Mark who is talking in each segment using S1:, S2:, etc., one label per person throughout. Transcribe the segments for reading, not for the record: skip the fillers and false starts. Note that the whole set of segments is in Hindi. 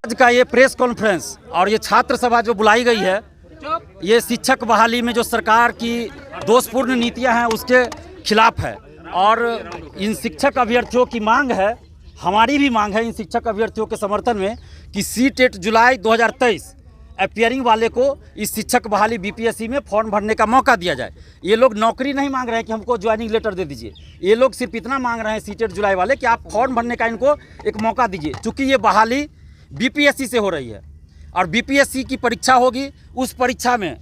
S1: आज का ये प्रेस कॉन्फ्रेंस और ये छात्र सभा जो बुलाई गई है, ये शिक्षक बहाली में जो सरकार की दोषपूर्ण नीतियां हैं उसके खिलाफ है। और इन शिक्षक अभ्यर्थियों की मांग है, हमारी भी मांग है इन शिक्षक अभ्यर्थियों के समर्थन में कि सीटेट जुलाई 2023 अपियरिंग वाले को इस शिक्षक बहाली बीपीएससी में फॉर्म भरने का मौका दिया जाए। ये लोग नौकरी नहीं मांग रहे हैं कि हमको ज्वाइनिंग लेटर दे दीजिए, ये लोग सिर्फ इतना मांग रहे हैं सीटेट जुलाई वाले कि आप फॉर्म भरने का इनको एक मौका दीजिए। चूँकि ये बहाली बीपीएससी से हो रही है और बीपीएससी की परीक्षा होगी, उस परीक्षा में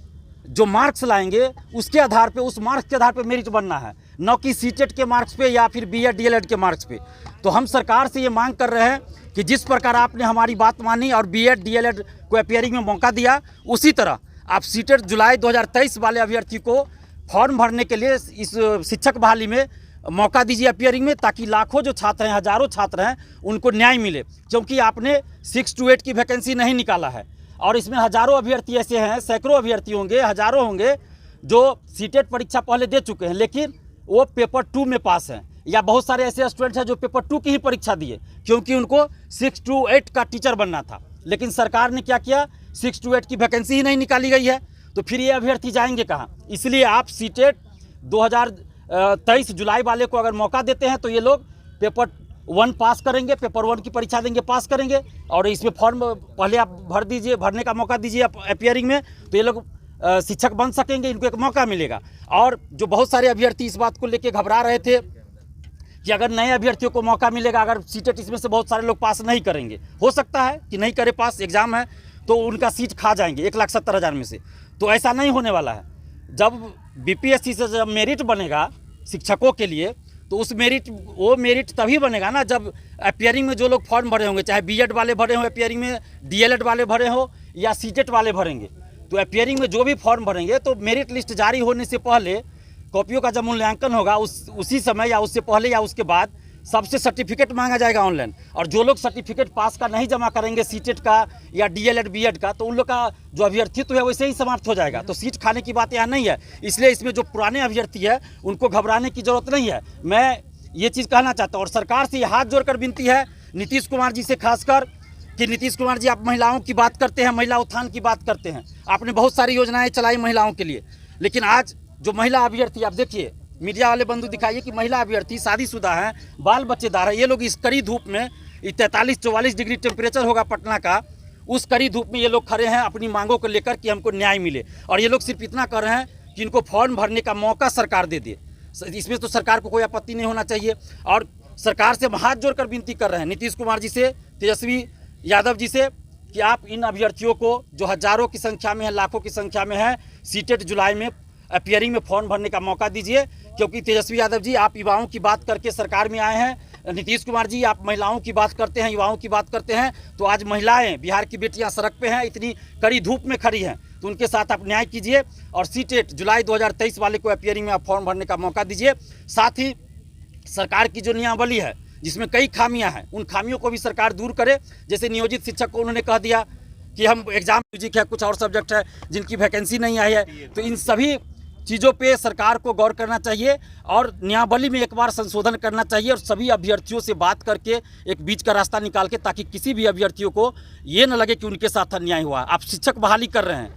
S1: जो मार्क्स लाएंगे उसके आधार पे, उस मार्क्स के आधार पे मेरिट बनना है, न कि सीटेट के मार्क्स पे या फिर बीएड डीएलएड के मार्क्स पे। तो हम सरकार से ये मांग कर रहे हैं कि जिस प्रकार आपने हमारी बात मानी और बीएड डीएलएड को अपियरिंग में मौका दिया, उसी तरह आप सीटेट जुलाई 2023 वाले अभ्यर्थी को फॉर्म भरने के लिए इस शिक्षक बहाली में मौका दीजिए अपियरिंग में, ताकि लाखों जो छात्र हैं, हज़ारों छात्र हैं, उनको न्याय मिले। क्योंकि आपने 6 to 8 की वैकेंसी नहीं निकाला है और इसमें हज़ारों अभ्यर्थी ऐसे हैं, सैकड़ों अभ्यर्थी होंगे, हज़ारों होंगे जो सीटेट परीक्षा पहले दे चुके हैं लेकिन वो पेपर 2 में पास हैं, या बहुत सारे ऐसे स्टूडेंट्स हैं जो पेपर 2 की ही परीक्षा दिए क्योंकि उनको 6 to 8 का टीचर बनना था। लेकिन सरकार ने क्या किया, 6 to 8 की वैकेंसी ही नहीं निकाली गई है, तो फिर ये अभ्यर्थी जाएंगे कहाँ। इसलिए आप सीटेट 2023 जुलाई वाले को अगर मौका देते हैं तो ये लोग पेपर 1 पास करेंगे, पेपर 1 की परीक्षा देंगे, पास करेंगे और इसमें फॉर्म पहले आप भर दीजिए, भरने का मौका दीजिए अपियरिंग में, तो ये लोग शिक्षक बन सकेंगे, इनको एक मौका मिलेगा। और जो बहुत सारे अभ्यर्थी इस बात को लेकर घबरा रहे थे कि अगर नए अभ्यर्थियों को मौका मिलेगा, अगर सीटेट इसमें से बहुत सारे लोग पास नहीं करेंगे, हो सकता है कि नहीं करे पास, एग्ज़ाम है तो उनका सीट खा जाएंगे 1,70,000 में से। तो ऐसा नहीं होने वाला है। जब बीपीएससी से जब मेरिट बनेगा शिक्षकों के लिए, तो उस वो मेरिट तभी बनेगा ना जब अपियरिंग में जो लोग फॉर्म भरे होंगे, चाहे बीएड वाले भरे हों अपियरिंग में, डीएलएड वाले भरे हो या सीटेट वाले भरेंगे, तो अपियरिंग में जो भी फॉर्म भरेंगे तो मेरिट लिस्ट जारी होने से पहले कॉपियों का जब मूल्यांकन होगा उसी समय या उससे पहले या उसके बाद सबसे सर्टिफिकेट मांगा जाएगा ऑनलाइन। और जो लोग सर्टिफिकेट पास का नहीं जमा करेंगे सीटेट का या डीएलएड बीएड का, तो उन लोग का जो अभ्यर्थित्व है वैसे ही समाप्त हो जाएगा। तो सीट खाने की बात यहाँ नहीं है। इसलिए इसमें जो पुराने अभ्यर्थी है उनको घबराने की जरूरत नहीं है। मैं ये चीज़ कहना चाहता हूँ और सरकार से हाथ जोड़कर विनती है नीतीश कुमार जी से खासकर, कि नीतीश कुमार जी आप महिलाओं की बात करते हैं, महिला उत्थान की बात करते हैं, आपने बहुत सारी योजनाएं चलाई महिलाओं के लिए, लेकिन आज जो महिला अभ्यर्थी आप देखिए, मीडिया वाले बंधु दिखाइए कि महिला अभ्यर्थी शादीशुदा हैं, बाल बच्चेदार है, ये लोग इस कड़ी धूप में 43-44 डिग्री टेम्परेचर होगा पटना का, उस कड़ी धूप में ये लोग खड़े हैं अपनी मांगों को लेकर कि हमको न्याय मिले। और ये लोग सिर्फ इतना कर रहे हैं कि इनको फॉर्म भरने का मौका सरकार दे दे। इसमें तो सरकार को कोई आपत्ति नहीं होना चाहिए। और सरकार से हाथ जोड़कर विनती कर रहे हैं नीतीश कुमार जी से, तेजस्वी यादव जी से, कि आप इन अभ्यर्थियों को जो हज़ारों की संख्या में है, लाखों की संख्या में है, सीटेट जुलाई में अपियरिंग में फॉर्म भरने का मौका दीजिए। क्योंकि तेजस्वी यादव जी आप युवाओं की बात करके सरकार में आए हैं, नीतीश कुमार जी आप महिलाओं की बात करते हैं, युवाओं की बात करते हैं, तो आज महिलाएं, बिहार की बेटियां सड़क पे हैं, इतनी कड़ी धूप में खड़ी हैं, तो उनके साथ आप न्याय कीजिए और सीटेट जुलाई 2023 वाले को अपियरिंग में आप फॉर्म भरने का मौका दीजिए। साथ ही सरकार की जो नियमावली है जिसमें कई खामियाँ हैं, उन खामियों को भी सरकार दूर करे। जैसे नियोजित शिक्षक को उन्होंने कह दिया कि हम एग्जाम म्यूजिक है, कुछ और सब्जेक्ट है जिनकी वैकेंसी नहीं आई है, तो इन सभी चीज़ों पे सरकार को गौर करना चाहिए और नियमावली में एक बार संशोधन करना चाहिए और सभी अभ्यर्थियों से बात करके एक बीच का रास्ता निकाल के, ताकि किसी भी अभ्यर्थियों को ये न लगे कि उनके साथ अन्याय हुआ। आप शिक्षक बहाली कर रहे हैं,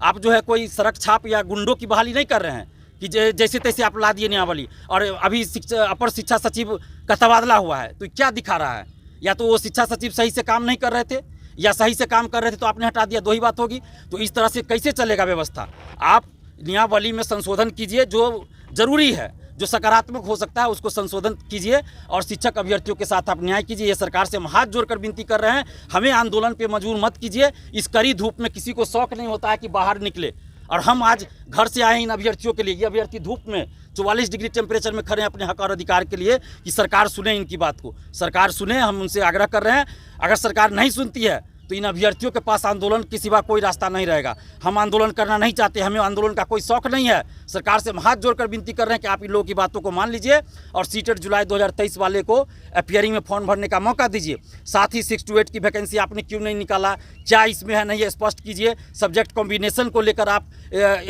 S1: आप जो है कोई सड़क छाप या गुंडों की बहाली नहीं कर रहे हैं कि जैसे तैसे आप ला दिए नियमावली। और अभी अपर शिक्षा सचिव का तबादला हुआ है, तो क्या दिखा रहा है? या तो वो शिक्षा सचिव सही से काम नहीं कर रहे थे या सही से काम कर रहे थे तो आपने हटा दिया, दो ही बात होगी। तो इस तरह से कैसे चलेगा व्यवस्था? आप नियमावली में संशोधन कीजिए, जो जरूरी है, जो सकारात्मक हो सकता है उसको संशोधन कीजिए और शिक्षक अभ्यर्थियों के साथ आप न्याय कीजिए। ये सरकार से हम हाथ जोड़कर विनती कर रहे हैं, हमें आंदोलन पे मजबूर मत कीजिए। इस कड़ी धूप में किसी को शौक नहीं होता है कि बाहर निकले, और हम आज घर से आए हैं इन अभ्यर्थियों के लिए। ये अभ्यर्थी धूप में 44 डिग्री टेम्परेचर में खड़े हैं अपने हक और अधिकार के लिए, कि सरकार सुने इनकी बात को, सरकार सुने। हम उनसे आग्रह कर रहे हैं, अगर सरकार नहीं सुनती है तो इन अभ्यर्थियों के पास आंदोलन के सिवा कोई रास्ता नहीं रहेगा। हम आंदोलन करना नहीं चाहते, हमें आंदोलन का कोई शौक नहीं है। सरकार से हम हाथ जोड़कर विनती कर रहे हैं कि आप इन लोगों की बातों को मान लीजिए और सीटेट जुलाई 2023 वाले को अपीयरिंग में फॉर्म भरने का मौका दीजिए। साथ ही 6 to 8 की वैकेंसी आपने क्यों नहीं निकाला, क्या इसमें है नहीं, स्पष्ट कीजिए। सब्जेक्ट कॉम्बिनेशन को लेकर आप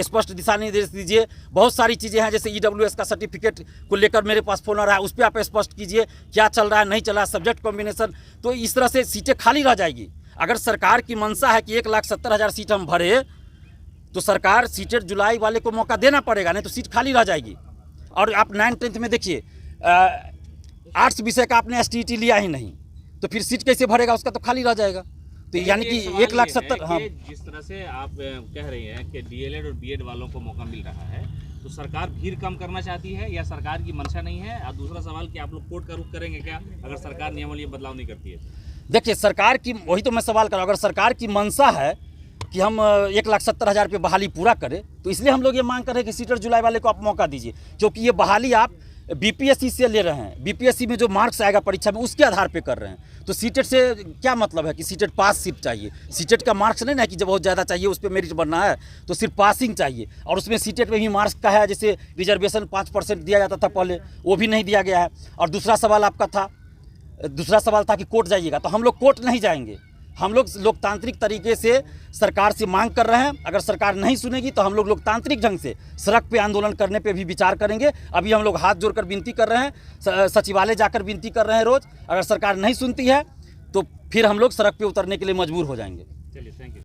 S1: स्पष्ट दिशा निर्देश दीजिए। बहुत सारी चीज़ें हैं, जैसे EWS का सर्टिफिकेट को लेकर मेरे पास फ़ोन आ रहा है, उस पर आप स्पष्ट कीजिए क्या चल रहा है नहीं चल रहा है, सब्जेक्ट कॉम्बिनेशन। तो इस तरह से सीटें खाली रह जाएगी। अगर सरकार की मंशा है कि 1,70,000 सीट हम भरे, तो सरकार सीटेट जुलाई वाले को मौका देना पड़ेगा, नहीं तो सीट खाली रह जाएगी। और आप 9th-10th में देखिए, आर्ट्स विषय का आपने STET लिया ही नहीं, तो फिर सीट कैसे भरेगा, उसका तो खाली रह जाएगा। तो यानी कि 1,70,000। हाँ,
S2: जिस तरह से आप कह रही हैं कि DLED और BEd वालों को मौका मिल रहा है, तो सरकार भीड़ कम करना चाहती है या सरकार की मंशा नहीं है? और दूसरा सवाल कि आप लोग कोर्ट का रुख करेंगे क्या अगर सरकार नियमावली में बदलाव नहीं करती है?
S1: देखिए, सरकार की, वही तो मैं सवाल कर रहा हूँ, अगर सरकार की मंशा है कि हम 1,70,000 पे बहाली पूरा करें, तो इसलिए हम लोग ये मांग कर रहे हैं कि सीटेट जुलाई वाले को आप मौका दीजिए, क्योंकि ये बहाली आप BPSC से ले रहे हैं। BPSC में जो मार्क्स आएगा परीक्षा में, उसके आधार पे कर रहे हैं। तो सीटेट से क्या मतलब है कि सीटेट पास सीट चाहिए? सीटेट का मार्क्स नहीं ना कि जब बहुत ज़्यादा चाहिए उस पर मेरिट बनना है, तो सिर्फ पासिंग चाहिए। और उसमें सीटेट में भी मार्क्स का है, जैसे रिजर्वेशन 5% दिया जाता था पहले, वो भी नहीं दिया गया है। और दूसरा सवाल था कि कोर्ट जाइएगा, तो हम लोग कोर्ट नहीं जाएंगे। हम लोग लोकतांत्रिक तरीके से सरकार से मांग कर रहे हैं। अगर सरकार नहीं सुनेगी तो हम लोग लोकतांत्रिक ढंग से सड़क पे आंदोलन करने पे भी विचार करेंगे। अभी हम लोग हाथ जोड़कर विनती कर रहे हैं, सचिवालय जाकर विनती कर रहे हैं रोज़। अगर सरकार नहीं सुनती है तो फिर हम लोग सड़क पे उतरने के लिए मजबूर हो जाएंगे।
S2: चलिए, थैंक यू।